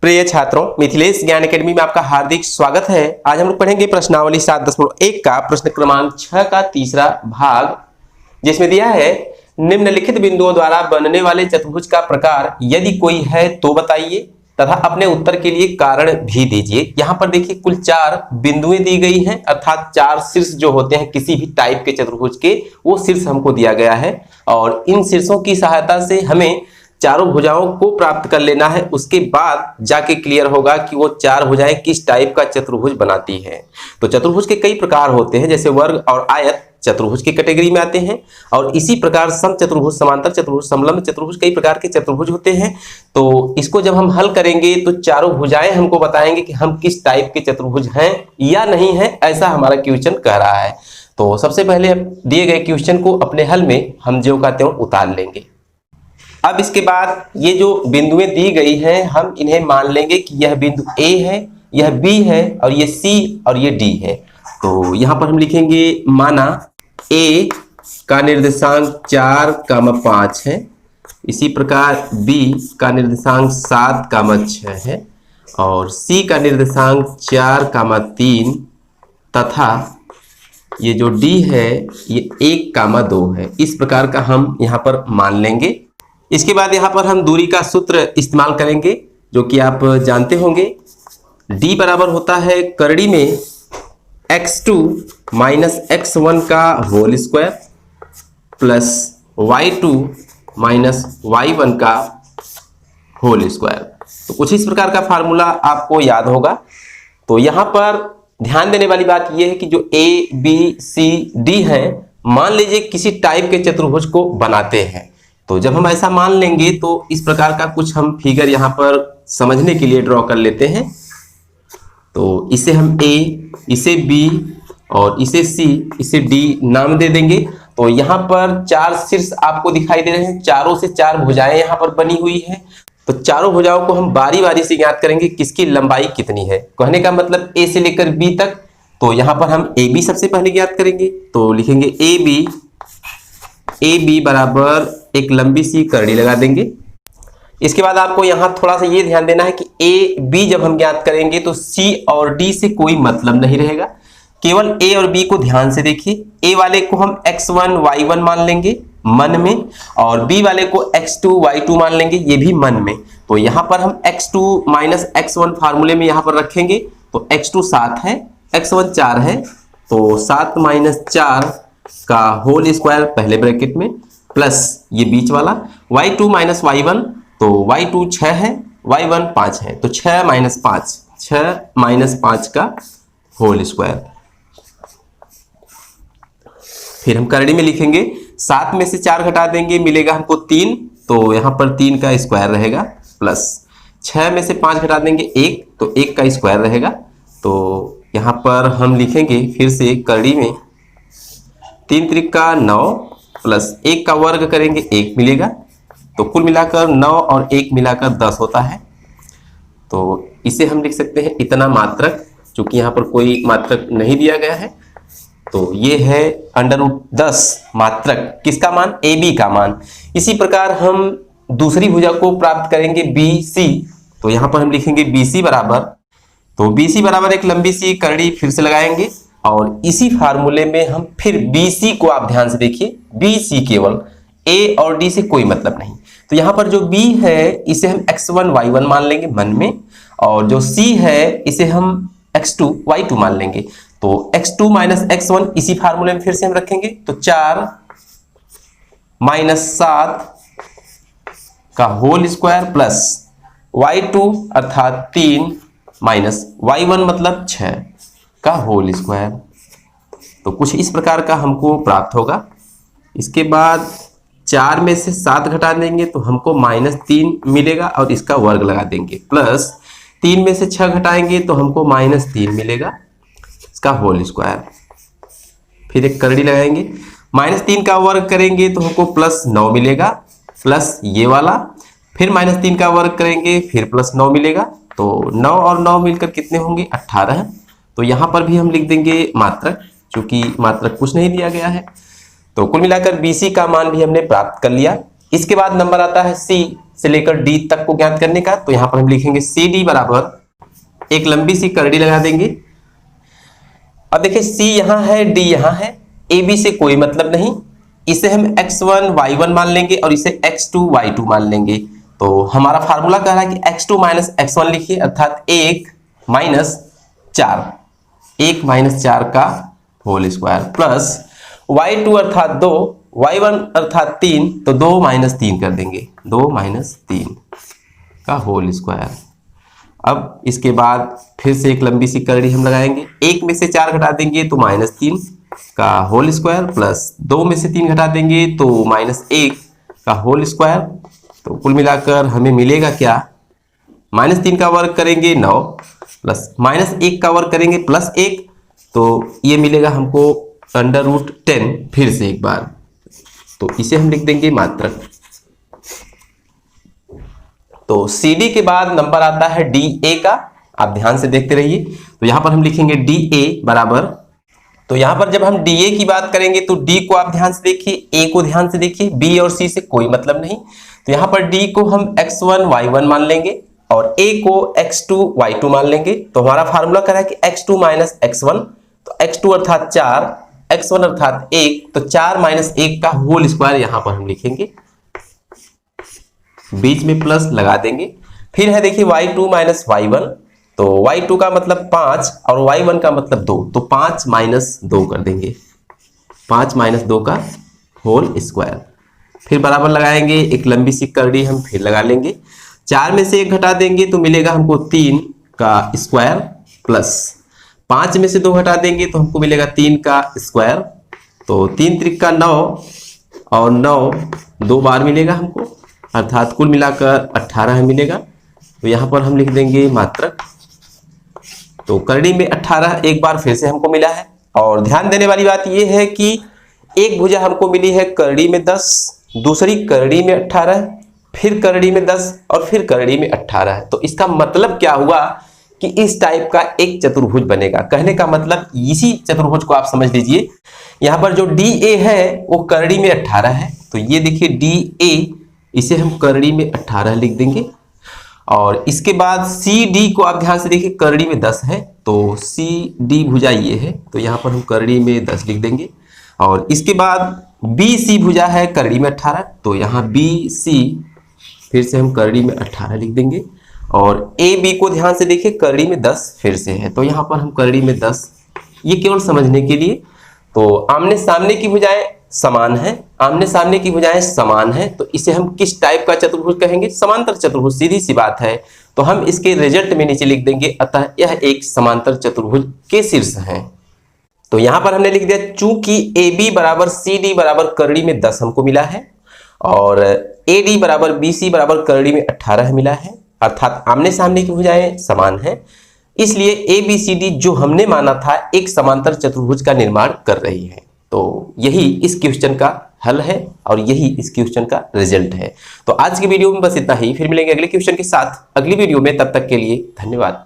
प्रिय छात्रों, मिथिलेश ज्ञान एकेडमी में आपका हार्दिक स्वागत है। आज हम लोग पढ़ेंगे प्रश्नावली 7.1 का प्रश्न क्रमांक 6 का तीसरा भाग, जिसमें दिया है निम्नलिखित बिंदुओं द्वारा बनने वाले चतुर्भुज का प्रकार यदि कोई है तो बताइए तथा अपने उत्तर के लिए कारण भी दीजिए। यहाँ पर देखिए कुल 4 बिंदुएं दी गई हैं, अर्थात 4 शीर्ष जो होते हैं किसी भी टाइप के चतुर्भुज के, वो शीर्ष हमको दिया गया है और इन शीर्षों की सहायता से हमें चारों भुजाओं को प्राप्त कर लेना है। उसके बाद जाके क्लियर होगा कि वो 4 भुजाएं किस टाइप का चतुर्भुज बनाती है। तो चतुर्भुज के कई प्रकार होते हैं, जैसे वर्ग और आयत चतुर्भुज की कैटेगरी में आते हैं और इसी प्रकार सम चतुर्भुज, समांतर चतुर्भुज, समलंब चतुर्भुज, कई प्रकार के चतुर्भुज होते हैं। तो इसको जब हम हल करेंगे तो चारों भुजाएं हमको बताएंगे कि हम किस टाइप के चतुर्भुज हैं या नहीं है, ऐसा हमारा क्वेश्चन कह रहा है। तो सबसे पहले दिए गए क्वेश्चन को अपने हल में हम जो कहते हैं उतार लेंगे। अब इसके बाद ये जो बिंदुएं दी गई हैं हम इन्हें मान लेंगे कि यह बिंदु A है, यह B है और ये C और ये D है। तो यहां पर हम लिखेंगे माना A का निर्देशांक 4,5 है, इसी प्रकार B का निर्देशांक 7,6 है और C का निर्देशांक 4,3 तथा ये जो D है ये 1,2 है। इस प्रकार का हम यहाँ पर मान लेंगे। इसके बाद यहाँ पर हम दूरी का सूत्र इस्तेमाल करेंगे जो कि आप जानते होंगे। D बराबर होता है करड़ी में x2 माइनस x1 का whole square plus y2 minus y1 का होल स्क्वायर। तो कुछ इस प्रकार का फार्मूला आपको याद होगा। तो यहाँ पर ध्यान देने वाली बात यह है कि जो A, B, C, D है, मान लीजिए किसी टाइप के चतुर्भुज को बनाते हैं। तो जब हम ऐसा मान लेंगे तो इस प्रकार का कुछ हम फिगर यहाँ पर समझने के लिए ड्रॉ कर लेते हैं। तो इसे हम A, इसे B और इसे C, इसे D नाम दे देंगे। तो यहाँ पर 4 शीर्ष आपको दिखाई दे रहे हैं, चारों से 4 भुजाएं यहाँ पर बनी हुई है। तो चारों भुजाओं को हम बारी बारी से ज्ञात करेंगे किसकी लंबाई कितनी है। कहने का मतलब A से लेकर B तक। तो यहाँ पर हम AB सबसे पहले ज्ञात करेंगे। तो लिखेंगे AB बराबर एक लंबी सी करड़ी लगा देंगे। इसके बाद आपको यहां थोड़ा सा ये ध्यान देना है कि A, B जब हम ज्ञात करेंगे तो C और D से कोई मतलब नहीं रहेगा, केवल A और B को ध्यान से देखिए। A वाले को हम x1 y1 मान लेंगे मन में और B वाले को x2 y2 मान लेंगे, ये भी मन में। तो यहां पर हम x2 माइनस x1 फार्मूले में यहां पर रखेंगे। तो x2 7 है, x1 4 है, तो 7 माइनस 4 का होल स्क्वायर पहले ब्रैकेट में प्लस ये बीच वाला y2 माइनस y1, तो y2 6 है, y1 5 है, तो 6 माइनस 5 का होल स्क्वायर। फिर हम करड़ी में लिखेंगे 7 में से 4 घटा देंगे, मिलेगा हमको 3, तो यहाँ पर 3 का स्क्वायर रहेगा प्लस 6 में से 5 घटा देंगे 1, तो 1 का स्क्वायर रहेगा। तो यहाँ पर हम लिखेंगे फिर से करड़ी में 3 त्रिका 9 प्लस 1 का वर्ग करेंगे 1 मिलेगा। तो कुल मिलाकर 9 और 1 मिलाकर 10 होता है। तो इसे हम लिख सकते हैं इतना मात्रक, चूंकि यहाँ पर कोई मात्रक नहीं दिया गया है। तो ये है √10 मात्रक, किसका मान? AB का मान। इसी प्रकार हम दूसरी भुजा को प्राप्त करेंगे BC। तो यहाँ पर हम लिखेंगे BC बराबर, तो BC बराबर एक लंबी सी करड़ी फिर से लगाएंगे और इसी फार्मूले में हम फिर BC को आप ध्यान से देखिए, BC केवल A और D से कोई मतलब नहीं। तो यहाँ पर जो B है इसे हम x1 y1 मान लेंगे मन में और जो C है इसे हम x2 y2 मान लेंगे। तो x2 माइनस x1 इसी फार्मूले में फिर से हम रखेंगे। तो 4 माइनस 7 का होल स्क्वायर प्लस y2 अर्थात 3 माइनस y1 मतलब 6 का होल स्क्वायर। तो कुछ इस प्रकार का हमको प्राप्त होगा। इसके बाद 4 में से 7 घटा देंगे तो हमको -3 मिलेगा और इसका वर्ग लगा देंगे, प्लस 3 में से 6 घटाएंगे तो हमको -3 मिलेगा, इसका होल स्क्वायर। फिर एक करड़ी लगाएंगे, -3 का वर्ग करेंगे तो हमको +9 मिलेगा, प्लस ये वाला, फिर -3 का वर्ग करेंगे फिर +9 मिलेगा। तो 9 और 9 मिलकर कितने होंगे? 18। तो यहाँ पर भी हम लिख देंगे मात्रक, क्योंकि मात्रक कुछ नहीं दिया गया है। तो कुल मिलाकर BC का मान भी हमने प्राप्त कर लिया। इसके बाद नंबर आता है C। से लेकर डी तक को ज्ञात करने का। तो यहाँ पर हम लिखेंगे सी डी बराबर एक लंबी सी करड़ी लगा देंगे। अब देखिए सी यहाँ है, डी यहाँ है, ए बी से कोई मतलब नहीं, इसे हम x1 y1 मान लेंगे और इसे x2 y2 मान लेंगे। तो हमारा फार्मूला कह रहा है कि x2 माइनस x1 लिखिए, अर्थात 1 माइनस 4 का होल स्क्वायर प्लस y2 अर्थात 2, y1 अर्थात 3, तो 2 माइनस 3 कर देंगे, 2 माइनस 3 का होल स्क्वायर। अब इसके बाद फिर से एक लंबी सी करड़ी हम लगाएंगे, 1 में से 4 घटा देंगे तो -3 का होल स्क्वायर प्लस 2 में से 3 घटा देंगे तो -1 का होल स्क्वायर। तो कुल मिलाकर हमें मिलेगा क्या, -3 का वर्ग करेंगे 9 प्लस -1 का वर्ग करेंगे +1, तो ये मिलेगा हमको √10। फिर से एक बार, तो इसे हम लिख देंगे मात्रक। तो सी डी के बाद नंबर आता है डी ए का, आप ध्यान से देखते रहिए। तो यहां पर हम लिखेंगे डी ए बराबर, तो यहां पर जब हम डी ए की बात करेंगे तो डी को आप ध्यान से देखिए, ए को ध्यान से देखिए, बी और सी से कोई मतलब नहीं। तो यहां पर डी को हम x1 y1 मान लेंगे और ए को x2 y2 मान लेंगे। तो हमारा फार्मूला कह रहा है कि x2 माइनस x1, तो x2 अर्थात 4, x1 अर्थात 1, तो 4 माइनस 1 का होल स्क्वायर यहां पर हम लिखेंगे, बीच में प्लस लगा देंगे। फिर है देखिए y2 माइनस y1, तो y2 का मतलब 5 और y1 का मतलब 2, तो 5 माइनस 2 कर देंगे, 5 माइनस 2 का होल स्क्वायर। फिर बराबर लगाएंगे, एक लंबी सी करड़ी हम फिर लगा लेंगे, 4 में से 1 घटा देंगे तो मिलेगा हमको 3 का स्क्वायर प्लस 5 में से 2 घटा देंगे तो हमको मिलेगा 3 का स्क्वायर। तो 3 त्रिक का 9 और 9 2 बार मिलेगा हमको, अर्थात कुल मिलाकर 18 मिलेगा। तो यहाँ पर हम लिख देंगे मात्रक। तो करड़ी में 18 एक बार फिर से हमको मिला है। और ध्यान देने वाली बात यह है कि एक भुजा हमको मिली है करड़ी में 10, दूसरी करड़ी में 18, फिर करड़ी में 10 और फिर करड़ी में 18। तो इसका मतलब क्या हुआ कि इस टाइप का एक चतुर्भुज बनेगा। कहने का मतलब इसी चतुर्भुज को आप समझ लीजिए, यहाँ पर जो डी ए है वो करड़ी में 18 है, तो ये देखिए डी ए, इसे हम करड़ी में 18 लिख देंगे। और इसके बाद सी डी को आप ध्यान से देखिए, करड़ी में 10 है, तो सी डी भुजा ये है, तो यहाँ पर हम करड़ी में 10 लिख देंगे। और इसके बाद बी सी भुजा है करड़ी में 18, तो यहाँ बी सी फिर से हम करड़ी में 18 लिख देंगे। और ए बी को ध्यान से देखिए, करड़ी में 10 फिर से है, तो यहाँ पर हम करड़ी में 10, ये केवल समझने के लिए। तो आमने सामने की भुजाएं समान है, आमने सामने की भुजाएं समान है, तो इसे हम किस टाइप का चतुर्भुज कहेंगे, समांतर चतुर्भुज, सीधी सी बात है। तो हम इसके रिजल्ट में नीचे लिख देंगे, अतः यह एक समांतर चतुर्भुज के शीर्ष है। तो यहां पर हमने लिख दिया, चूंकि ए बी बराबर सी डी बराबर करड़ी में 10 हमको मिला है और ए डी बराबर बी सी बराबर करड़ी में 18 मिला है, अर्थात आमने सामने की भुजाएं समान है, इसलिए ए बी सी डी जो हमने माना था एक समांतर चतुर्भुज का निर्माण कर रही है। तो यही इस क्वेश्चन का हल है और यही इस क्वेश्चन का रिजल्ट है। तो आज की वीडियो में बस इतना ही, फिर मिलेंगे अगले क्वेश्चन के साथ अगली वीडियो में, तब तक के लिए धन्यवाद।